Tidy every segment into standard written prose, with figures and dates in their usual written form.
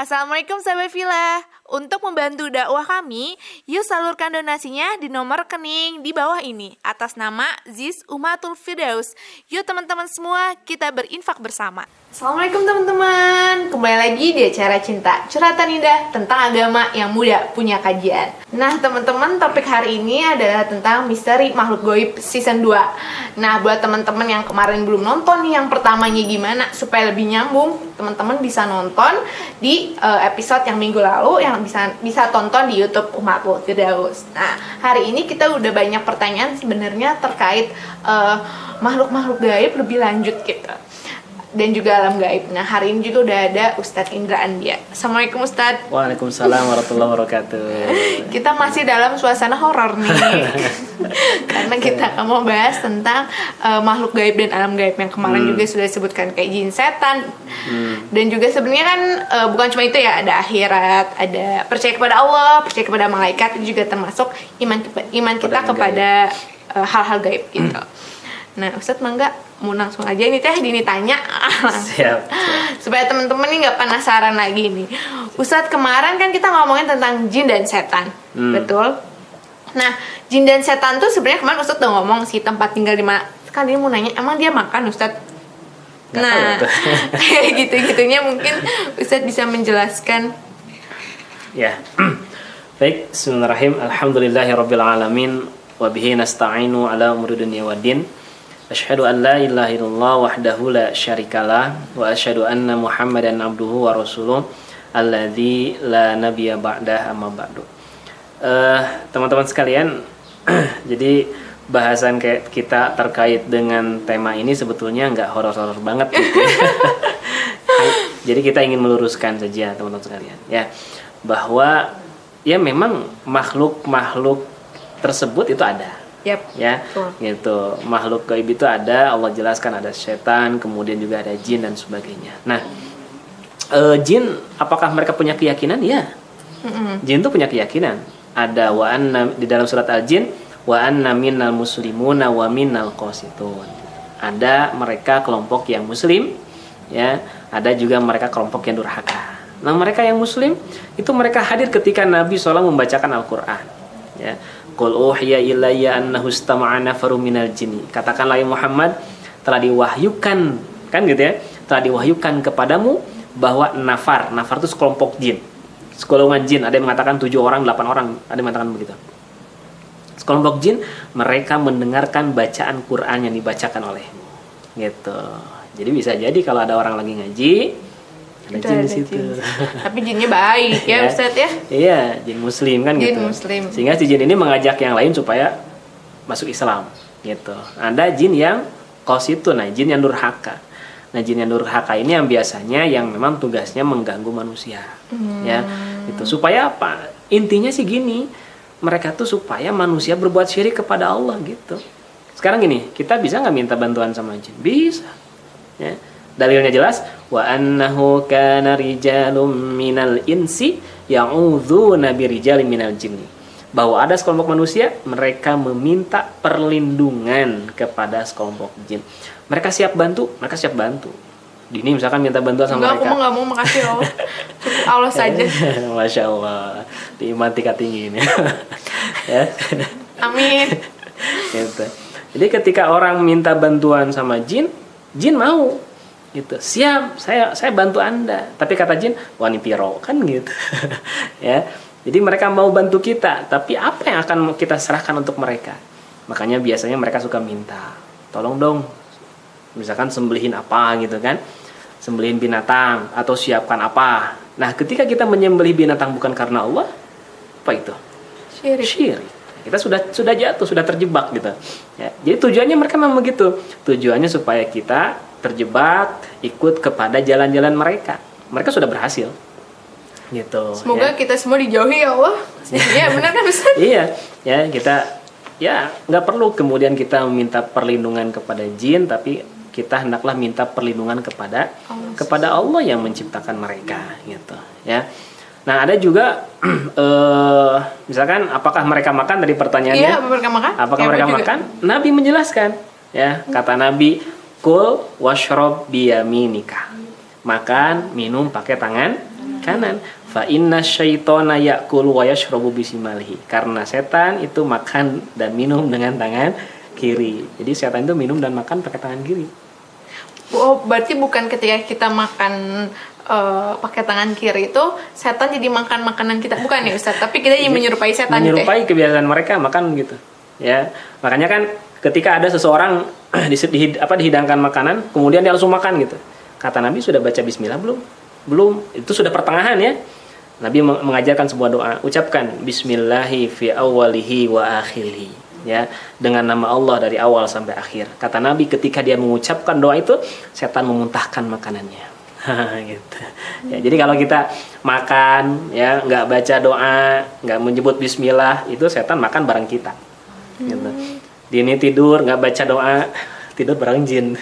Assalamualaikum sahabat Villa. Untuk membantu dakwah kami, yuk salurkan donasinya di nomor rekening di bawah ini atas nama Ziz Umatul Firdaus. Yuk teman-teman semua, kita berinfak bersama. Assalamualaikum teman-teman. Kembali lagi di acara Cinta Curhatan Indah tentang agama yang muda punya kajian. Nah teman-teman, topik hari ini adalah tentang misteri makhluk goib season 2. Nah buat teman-teman yang kemarin belum nonton nih yang pertamanya gimana, supaya lebih nyambung, teman-teman bisa nonton di episode yang minggu lalu yang bisa tonton di YouTube Umatul Firdaus. Nah hari ini kita udah banyak pertanyaan sebenarnya terkait makhluk-makhluk gaib lebih lanjut gitu, dan juga alam gaib. Nah hari ini juga udah ada Ustadz Indra Andia. Assalamualaikum Ustadz. Waalaikumsalam warahmatullahi wabarakatuh. Kita masih dalam suasana horor nih karena kita akan mau bahas tentang makhluk gaib dan alam gaib yang kemarin juga sudah disebutkan, kayak jin, setan. Dan juga sebenarnya kan bukan cuma itu ya, ada akhirat, ada percaya kepada Allah, percaya kepada malaikat, itu juga termasuk iman kita kepada hal-hal gaib gitu. Nah Ustadz mangga mau langsung aja ini tanya Siap. supaya teman-teman nih nggak penasaran lagi nih. Ustadz kemarin kan kita ngomongin tentang jin dan setan, betul? Nah jin dan setan tuh sebenarnya kemarin Ustadz udah ngomong sih tempat tinggal di mana. Sekarang dia mau nanya, emang dia makan Ustadz? Nah kayak gitu-gitunya mungkin Ustadz bisa menjelaskan. Ya. Baik, bismillahirrahmanirrahim. Alhamdulillahirabbil alamin wa bihi nasta'inu ala umuri dunya waddin. Asyhadu an la ilaha illallah wahdahu la syarikalah wa asyhadu anna Muhammadan abduhu wa rasuluh alladzi la nabiyya ba'dah amma ba'du. Teman-teman sekalian, jadi bahasan kayak kita terkait dengan tema ini sebetulnya nggak horor-horor banget gitu. Jadi kita ingin meluruskan saja teman-teman sekalian ya, bahwa ya memang makhluk-makhluk tersebut itu ada. Ya, gitu. Makhluk gaib itu ada, Allah jelaskan ada setan, kemudian juga ada jin dan sebagainya. Nah, jin apakah mereka punya keyakinan? Ya. Jin itu punya keyakinan. Ada wa anna di dalam surat Al-Jin, wa anna minnal muslimuna wa minnal qasitun. Ada mereka kelompok yang muslim, ya. Ada juga mereka kelompok yang durhaka. Nah, mereka yang muslim itu mereka hadir ketika Nabi SAW membacakan Al-Qur'an. Ya. Qul uhiya ilayya annahu istama'a nafarum minal jinni. Katakanlah ya Muhammad, telah diwahyukan, kan gitu ya, telah diwahyukan kepadamu bahwa nafar itu sekelompok jin, sekolongan jin. Ada yang mengatakan 7 orang, 8 orang, ada yang mengatakan begitu. Sekelompok jin, mereka mendengarkan bacaan Quran yang dibacakan olehmu, gitu. Jadi bisa jadi kalau ada orang lagi ngaji, ada jin di situ. Tapi jinnya baik ya Ustadz ya. Iya, jin muslim kan jin gitu. Muslim. Sehingga si jin ini mengajak yang lain supaya masuk Islam gitu. Ada jin yang qasitun, nah jin yang durhaka. Nah, jin yang durhaka ini yang biasanya yang memang tugasnya mengganggu manusia. Ya. Itu supaya apa? Intinya sih gini, mereka tuh supaya manusia berbuat syirik kepada Allah gitu. Sekarang gini, kita bisa nggak minta bantuan sama jin? Bisa. Ya. Dalilnya jelas, wa annahu kana rijalum minal insi ya'udzuna birijalin minal jinni. Bahwa ada sekelompok manusia, mereka meminta perlindungan kepada sekelompok jin. Mereka siap bantu, Dini misalkan minta bantuan sama mereka. Aku nggak mau, makasih Allah. Cukup Allah saja. Masya Allah, di iman tingkat tinggi ini. Ya. Amin. Gitu. Jadi ketika orang minta bantuan sama jin, jin mau. Gitu. Siap, saya bantu Anda. Tapi kata jin, wani piro kan gitu. Ya. Jadi mereka mau bantu kita, tapi apa yang akan kita serahkan untuk mereka? Makanya biasanya mereka suka minta, tolong dong, misalkan sembelihin apa gitu kan, sembelihin binatang atau siapkan apa. Nah, ketika kita menyembelih binatang bukan karena Allah, apa itu? Syirik. Kita sudah jatuh, sudah terjebak gitu. Ya. Jadi tujuannya mereka memang begitu. Tujuannya supaya kita terjebak, ikut kepada jalan-jalan mereka. Mereka sudah berhasil. Gitu. Semoga ya. kita semua dijauhi ya Allah. Iya, benar kan Ustaz? Iya, ya kita ya nggak perlu kemudian kita meminta perlindungan kepada jin, tapi kita hendaklah minta perlindungan kepada Allah yang menciptakan mereka, gitu. Ya. Nah, ada juga misalkan apakah mereka makan, dari pertanyaannya? Iya, mereka makan. Apakah mereka makan? Nabi menjelaskan, ya, kata Nabi, kul washrob biyaminika. Makan, minum pakai tangan kanan. Fa inna syaitona ya'kulu wa yashrabu bisimalihi. Karena setan itu makan dan minum dengan tangan kiri. Jadi setan itu minum dan makan pakai tangan kiri. Oh, berarti bukan ketika kita makan pakai tangan kiri itu setan jadi makan makanan kita, bukan ya Ustaz? Tapi kita jadi menyerupai setan. Menyerupai kebiasaan mereka makan gitu. Ya, makanya kan ketika ada seseorang dihidangkan makanan, kemudian dia langsung makan gitu. Kata Nabi, sudah baca bismillah belum? Belum. Itu sudah pertengahan ya. Nabi mengajarkan sebuah doa, ucapkan bismillahi fi awwalihi wa akhirihi, ya, dengan nama Allah dari awal sampai akhir. Kata Nabi, ketika dia mengucapkan doa itu, setan memuntahkan makanannya. Gitu. Ya, jadi kalau kita makan ya nggak baca doa, nggak menyebut bismillah, itu setan makan barang kita. Gitu. Dini tidur nggak baca doa, tidur bareng jin.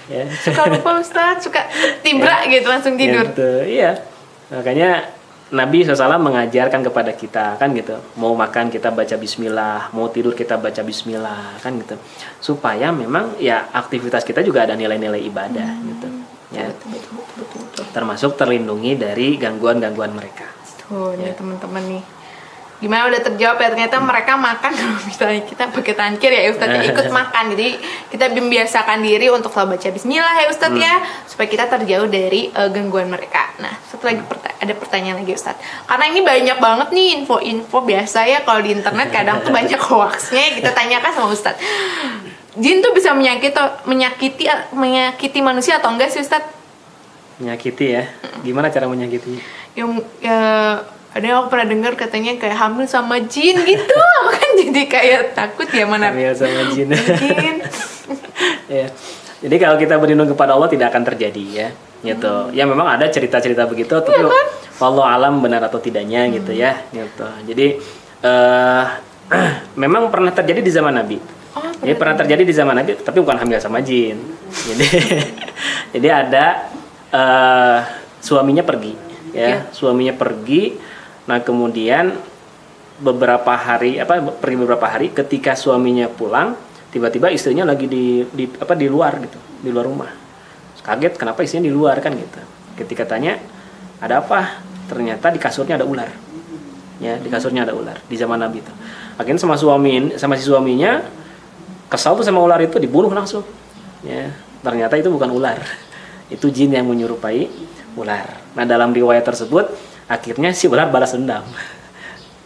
Ya. Suka lupa Ustaz, suka tibra ya. gitu langsung tidur. Gitu. Iya. Makanya Nabi SAW mengajarkan kepada kita kan gitu. Mau makan kita baca bismillah, mau tidur kita baca bismillah kan gitu. Supaya memang ya aktivitas kita juga ada nilai-nilai ibadah gitu. Ya. Betul. Termasuk terlindungi dari gangguan-gangguan mereka. Tuh, nih teman-teman nih. Gimana udah terjawab ya, ternyata mereka makan kalau misalnya kita pakai tangan kiri ya Ustadz ya, ikut makan. Jadi kita membiasakan diri untuk selalu baca bismillah ya Ustadz ya, supaya kita terjauh dari gangguan mereka. Nah, satu lagi ada pertanyaan lagi Ustadz, karena ini banyak banget nih info-info biasa ya kalau di internet kadang tuh banyak hoaxnya. Kita tanyakan sama Ustadz, jin tuh bisa menyakiti manusia atau enggak sih Ustadz? Menyakiti ya, gimana cara menyakitinya? Yang ada yang aku pernah dengar katanya kayak hamil sama jin gitu. Aku kan jadi kayak takut ya, mana Hamil sama jin. jin. Ya. Jadi kalau kita berlindung kepada Allah tidak akan terjadi ya. Gitu. Ya memang ada cerita-cerita begitu, tapi kan? wallahu alam benar atau tidaknya gitu ya. Gitu. Jadi memang pernah terjadi di zaman Nabi. Jadi pernah terjadi di zaman Nabi, tapi bukan hamil sama jin. Jadi ada suaminya pergi ya. Suaminya pergi. Nah kemudian beberapa hari ketika suaminya pulang, tiba-tiba istrinya lagi di luar gitu, di luar rumah. Kaget kenapa istrinya di luar kan gitu. Ketika tanya ada apa, ternyata di kasurnya ada ular. Ya, di kasurnya ada ular di zaman Nabi itu. Akhirnya sama si suaminya kesal tuh sama ular itu, dibunuh langsung. Ya, ternyata itu bukan ular. Itu jin yang menyerupai ular. Nah, dalam riwayat tersebut akhirnya si ular balas dendam.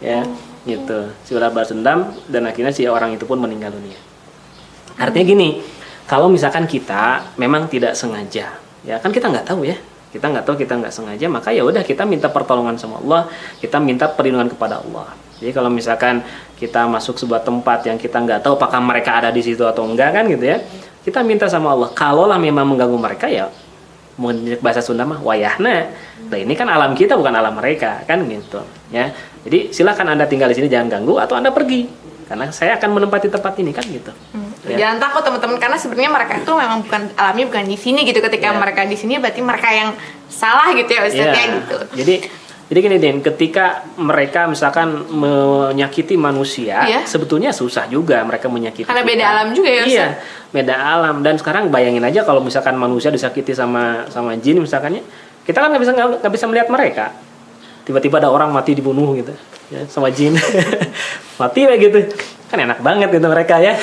Ya, gitu. Si ular balas dendam dan akhirnya si orang itu pun meninggal dunia. Artinya gini, kalau misalkan kita memang tidak sengaja, ya kan kita nggak tahu ya. Kita nggak tahu, kita nggak sengaja, maka ya udah kita minta pertolongan sama Allah, kita minta perlindungan kepada Allah. Jadi kalau misalkan kita masuk sebuah tempat yang kita nggak tahu apakah mereka ada di situ atau enggak kan gitu ya, kita minta sama Allah. Kalaulah memang mengganggu mereka ya, mungkin bahasa Sunda mah wayahna. Nah ini kan alam kita bukan alam mereka kan gitu ya. Jadi silakan Anda tinggal di sini, jangan ganggu, atau Anda pergi karena saya akan menempati tempat ini kan gitu. Ya. Jangan takut teman-teman, karena sebenarnya mereka itu memang bukan alamnya bukan di sini gitu. Ketika mereka di sini berarti mereka yang salah gitu ya Ustaz ya gitu. Jadi gini Din, ketika mereka misalkan menyakiti manusia, sebetulnya susah juga mereka menyakiti. Karena beda alam juga ya Ustaz. Iya, beda alam. Dan sekarang bayangin aja kalau misalkan manusia disakiti sama jin misalkannya, kita kan nggak bisa melihat mereka. Tiba-tiba ada orang mati dibunuh gitu, ya, sama jin. Mati kayak gitu. Kan enak banget gitu mereka ya.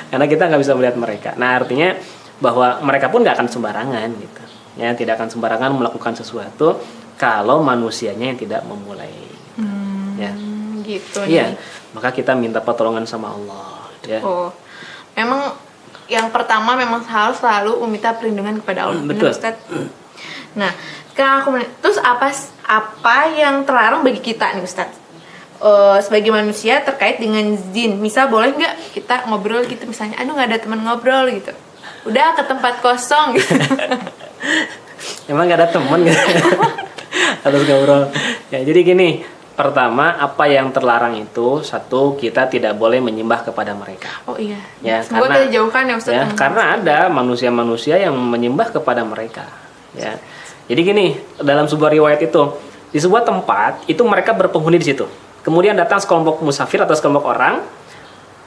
Karena kita nggak bisa melihat mereka. Nah, artinya bahwa mereka pun nggak akan sembarangan gitu. Ya, tidak akan sembarangan melakukan sesuatu kalau manusianya yang tidak memulai. Ya. Gitu iya, maka kita minta pertolongan sama Allah ya. Oh. Memang yang pertama memang harus selalu meminta perlindungan kepada Allah. Betul. Ustaz. Nah, sekarang terus apa yang terlarang bagi kita nih Ustaz? Sebagai manusia terkait dengan jin. Misal boleh nggak kita ngobrol gitu misalnya, aduh nggak ada teman ngobrol gitu. Udah ke tempat kosong gitu. Emang nggak ada teman gitu. Harus ngobrol. Ya, jadi gini, pertama apa yang terlarang itu, satu, kita tidak boleh menyembah kepada mereka. Oh iya. Ya, semoga kita jauhkan ya Ustaz. Ya, karena ada manusia-manusia yang menyembah kepada mereka. Ya. Jadi gini, dalam sebuah riwayat itu, di sebuah tempat itu mereka berpenghuni di situ. Kemudian datang sekelompok musafir atau sekelompok orang.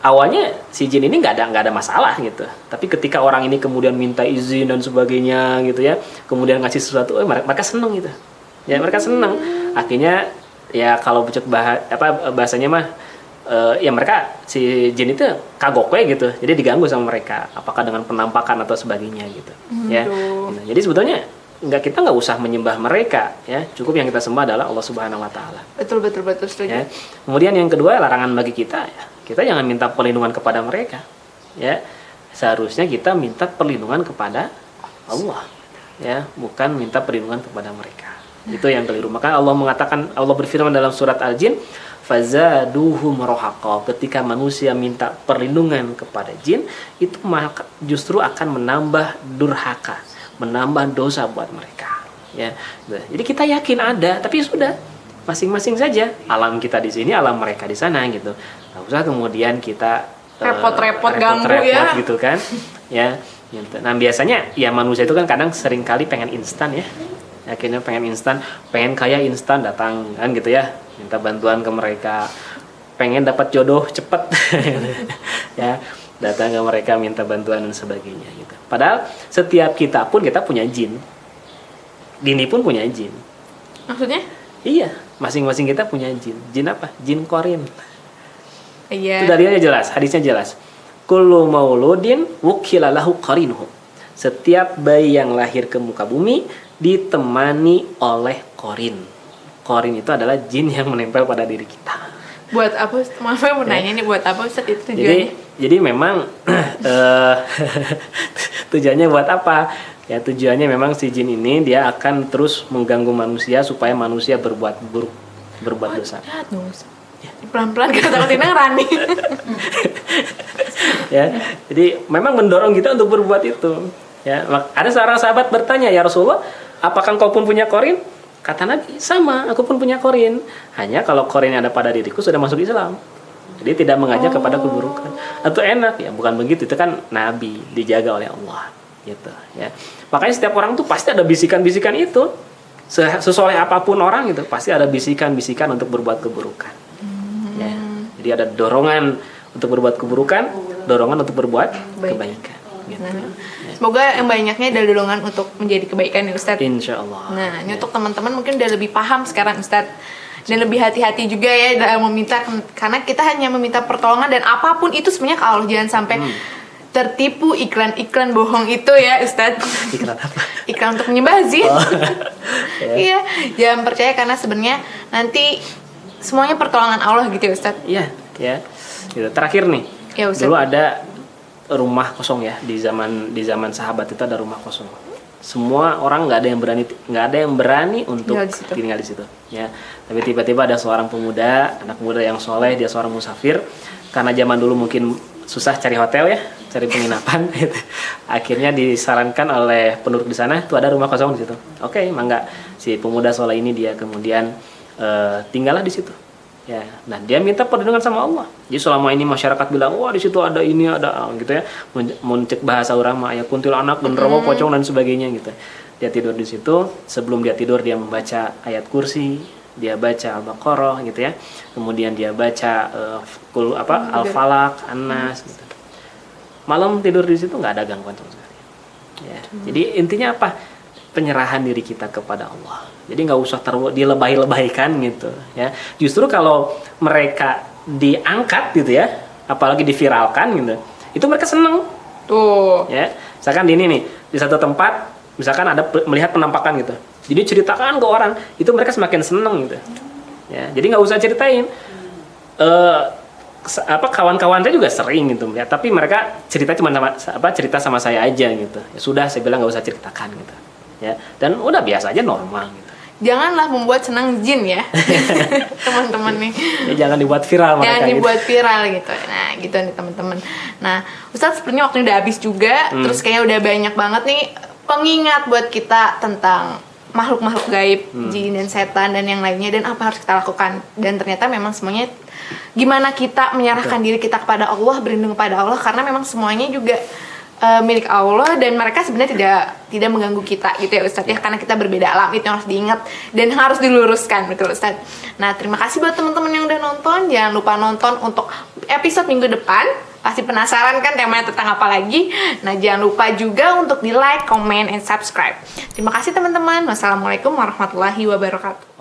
Awalnya si jin ini nggak ada masalah gitu. Tapi ketika orang ini kemudian minta izin dan sebagainya gitu ya, kemudian ngasih sesuatu, mereka seneng gitu. Ya mereka senang. Akhirnya ya kalau bahasanya mah ya mereka si jin itu kagok gitu. Jadi diganggu sama mereka apakah dengan penampakan atau sebagainya gitu. Ya. Nah, jadi sebetulnya kita nggak usah menyembah mereka ya, cukup yang kita sembah adalah Allah Subhanahu Wa Taala. Betul setuju. Ya. Kemudian yang kedua, larangan bagi kita ya, kita jangan minta perlindungan kepada mereka ya, seharusnya kita minta perlindungan kepada Allah ya, bukan minta perlindungan kepada mereka. Itu yang keliru. Maka Allah berfirman dalam surat Al-Jin, fazaduhum rohaqa, ketika manusia minta perlindungan kepada jin, itu maka justru akan menambah durhaka, menambah dosa buat mereka ya. Jadi kita yakin ada, tapi sudah masing-masing saja, alam kita di sini, alam mereka di sana gitu. Nggak usah kemudian kita repot-repot ganggu ya gitu kan ya gitu. Nah biasanya ya manusia itu kan kadang sering kali pengen instan ya, akhirnya pengen instan, pengen kaya instan, datang kan gitu ya, minta bantuan ke mereka, pengen dapat jodoh cepet ya, datang ke mereka minta bantuan dan sebagainya gitu. Padahal setiap kita punya jin. Dini pun punya jin. Maksudnya? Iya, masing-masing kita punya jin. Jin apa? Jin korin. Iya. Itu dalilnya jelas, hadisnya jelas. Kullu mauludin wukila lahu qarinuhu. Setiap bayi yang lahir ke muka bumi ditemani oleh korin. Korin itu adalah jin yang menempel pada diri kita. Buat apa? Maaf mau nanya nih, buat apa Ustaz itu tujuannya? Jadi memang tujuannya buat apa? Ya tujuannya memang si jin ini dia akan terus mengganggu manusia supaya manusia berbuat buruk, berbuat dosa. Pelan-pelan kita takutin Rani. Ya, jadi memang mendorong kita untuk berbuat itu. Ya, ada seorang sahabat bertanya, ya Rasulullah, apakah engkau pun punya korin? Kata Nabi, sama, aku pun punya korin. Hanya kalau korin yang ada pada diriku sudah masuk Islam. Jadi tidak mengajak kepada keburukan. Atau enak ya, bukan begitu. Itu kan Nabi dijaga oleh Allah, gitu ya. Makanya setiap orang tuh pasti ada bisikan-bisikan itu. Sesoleh apapun orang itu pasti ada bisikan-bisikan untuk berbuat keburukan. Ya. Jadi ada dorongan untuk berbuat keburukan, dorongan untuk berbuat kebaikan. Gitu. Semoga yang banyaknya adalah dorongan untuk menjadi kebaikan ya Ustadz. Insya Allah. Nah ini untuk teman-teman mungkin udah lebih paham sekarang Ustadz. Dan lebih hati-hati juga ya dalam meminta, karena kita hanya meminta pertolongan dan apapun itu sebenarnya kalau jangan sampai tertipu iklan-iklan bohong itu ya Ustadz. Iklan apa? Iklan untuk menyembah jin. Iya, jangan percaya karena sebenarnya nanti semuanya pertolongan Allah gitu ya Ustadz. Iya, ya. Gitu. Terakhir nih. Ya, Ustadz. Dulu ada rumah kosong ya, di zaman sahabat itu ada rumah kosong. Semua orang nggak ada yang berani untuk tinggal di situ ya. Tapi tiba-tiba ada seorang pemuda, anak muda yang soleh, dia seorang musafir. Karena zaman dulu mungkin susah cari hotel ya, cari penginapan gitu. Akhirnya disarankan oleh penduduk di sana tuh ada rumah kosong di situ. Oke, mangga. Si pemuda soleh ini dia kemudian tinggallah di situ. Ya, nah dia minta perlindungan sama Allah. Jadi selama ini masyarakat bilang, wah di situ ada ini ada gitu ya, mencek bahasa orang mah ya kuntilanak, genderuwo, pocong dan sebagainya gitu. Dia tidur di situ. Sebelum dia tidur dia membaca ayat kursi, dia baca Al-Baqarah gitu ya. Kemudian dia baca Al-Falaq, An-Nas gitu. Malam tidur di situ nggak ada gangguan sama sekali. Ya. Jadi intinya apa? Penyerahan diri kita kepada Allah. Jadi nggak usah dilebay-lebaykan gitu ya. Justru kalau mereka diangkat gitu ya, apalagi diviralkan gitu, itu mereka seneng tuh ya. Misalkan di ini nih, di satu tempat misalkan ada melihat penampakan gitu, jadi ceritakan ke orang, itu mereka semakin seneng gitu ya. Jadi nggak usah ceritain. Kawan-kawan saya juga sering gitu melihat, tapi mereka cerita cerita sama saya aja gitu. Ya sudah, saya bilang nggak usah ceritakan gitu ya, dan udah biasa aja, normal gitu. Janganlah membuat senang jin ya teman-teman nih ya, jangan dibuat viral, jangan dibuat viral gitu. Nah gitu nih teman-teman. Nah Ustadz sepertinya waktunya udah habis juga. Terus kayaknya udah banyak banget nih pengingat buat kita tentang makhluk-makhluk gaib, jin dan setan dan yang lainnya, dan apa harus kita lakukan. Dan ternyata memang semuanya gimana kita menyerahkan diri kita kepada Allah, berlindung kepada Allah, karena memang semuanya juga milik Allah, dan mereka sebenarnya tidak mengganggu kita gitu ya Ustadz ya, karena kita berbeda alam. Itu yang harus diingat dan harus diluruskan, betul Ustadz. Nah terima kasih buat teman-teman yang udah nonton. Jangan lupa nonton untuk episode minggu depan Pasti penasaran kan temanya tentang apa lagi? Nah, jangan lupa juga untuk di like, comment, and subscribe. Terima kasih teman-teman. Wassalamualaikum warahmatullahi wabarakatuh.